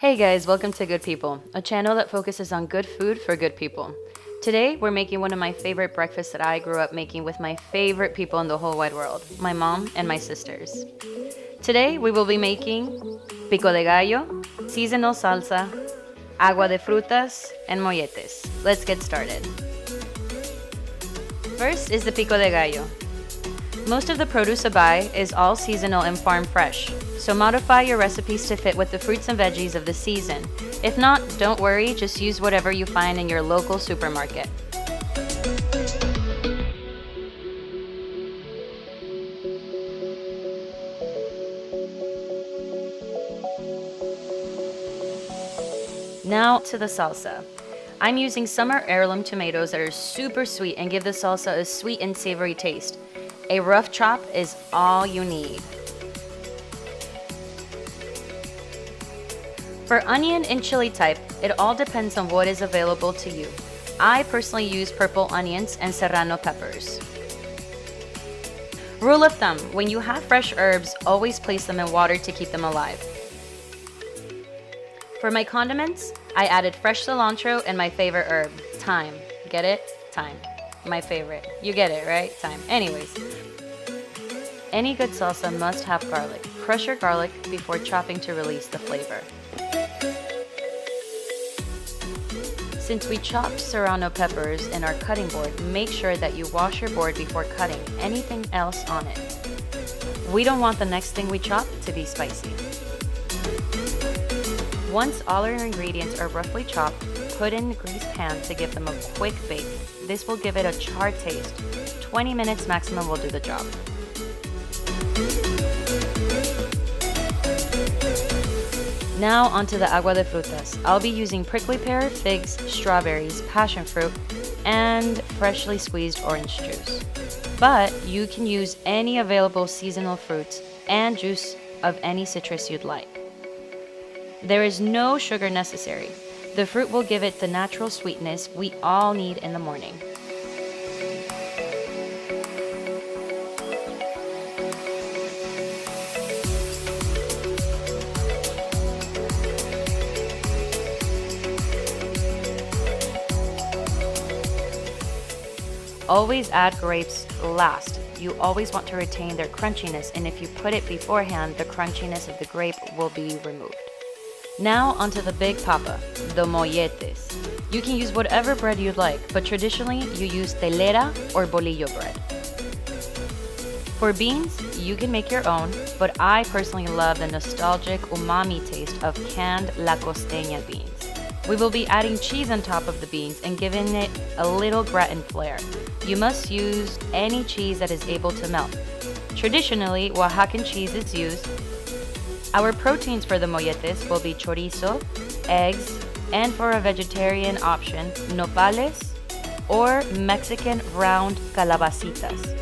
Hey guys, welcome to Good People, a channel that focuses on good food for good people. Today, we're making one of my favorite breakfasts that I grew up making with my favorite people in the whole wide world, my mom and my sisters. Today, we will be making Pico De Gallo, seasonal salsa, Agua De Frutas, and Molletes. Let's get started. First is the Pico De Gallo. Most of the produce I buy is all seasonal and farm fresh, so modify your recipes to fit with the fruits and veggies of the season. If not, don't worry, just use whatever you find in your local supermarket. Now to the salsa. I'm using summer heirloom tomatoes that are super sweet and give the salsa a sweet and savory taste. A rough chop is all you need. For onion and chili type, it all depends on what is available to you. I personally use purple onions and serrano peppers. Rule of thumb, when you have fresh herbs, always place them in water to keep them alive. For my condiments, I added fresh cilantro and my favorite herb, thyme. Get it? Thyme. My favorite. You get it, right? Thyme. Anyways. Any good salsa must have garlic. Crush your garlic before chopping to release the flavor. Since we chopped serrano peppers in our cutting board, make sure that you wash your board before cutting anything else on it. We don't want the next thing we chop to be spicy. Once all our ingredients are roughly chopped, put in the greased pan to give them a quick bake. This will give it a charred taste. 20 minutes maximum will do the job. Now onto the agua de frutas. I'll be using prickly pear, figs, strawberries, passion fruit, and freshly squeezed orange juice. But you can use any available seasonal fruits and juice of any citrus you'd like. There is no sugar necessary. The fruit will give it the natural sweetness we all need in the morning. Always add grapes last. You always want to retain their crunchiness, and if you put it beforehand, the crunchiness of the grape will be removed. Now onto the big papa, the molletes. You can use whatever bread you'd like, but traditionally you use telera or bolillo bread. For beans, you can make your own, but I personally love the nostalgic umami taste of canned La Costeña beans. We will be adding cheese on top of the beans and giving it a little gratin flair. You must use any cheese that is able to melt. Traditionally, Oaxacan cheese is used. Our proteins for the molletes will be chorizo, eggs, and for a vegetarian option, nopales or Mexican round calabacitas.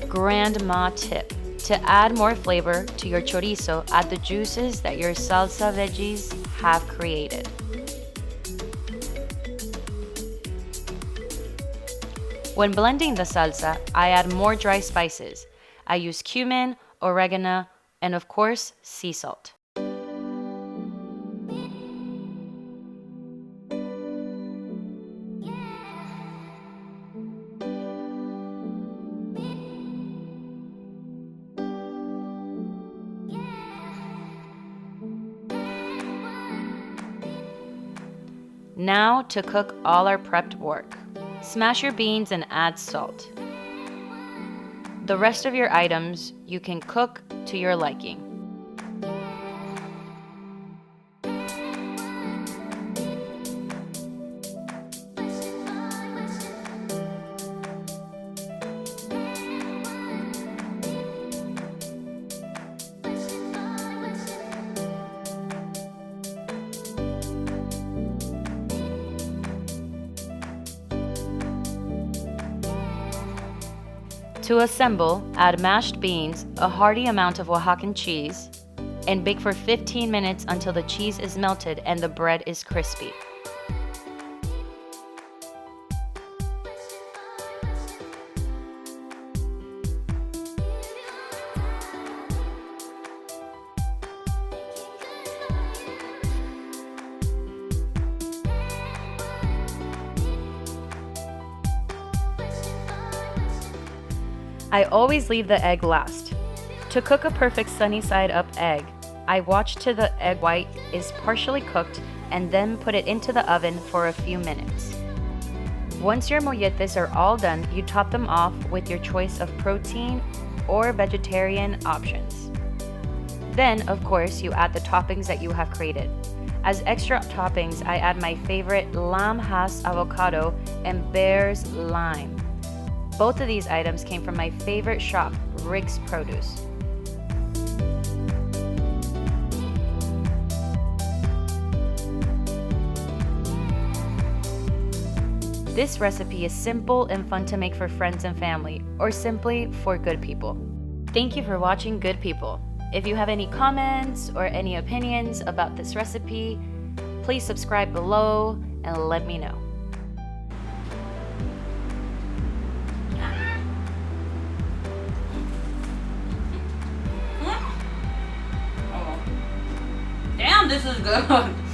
Grandma tip. To add more flavor to your chorizo, add the juices that your salsa veggies have created. When blending the salsa, I add more dry spices. I use cumin, oregano, and of course, sea salt. Now to cook all our prepped work. Smash your beans and add salt. The rest of your items you can cook to your liking. To assemble, add mashed beans, a hearty amount of Oaxacan cheese, and bake for 15 minutes until the cheese is melted and the bread is crispy. I always leave the egg last. To cook a perfect sunny side up egg, I watch till the egg white is partially cooked and then put it into the oven for a few minutes. Once your molletes are all done, you top them off with your choice of protein or vegetarian options. Then, of course, you add the toppings that you have created. As extra toppings, I add my favorite lamb has avocado and bear's lime. Both of these items came from my favorite shop, Rick's Produce. This recipe is simple and fun to make for friends and family, or simply for good people. Thank you for watching Good People. If you have any comments or any opinions about this recipe, please subscribe below and let me know. Damn, this is good.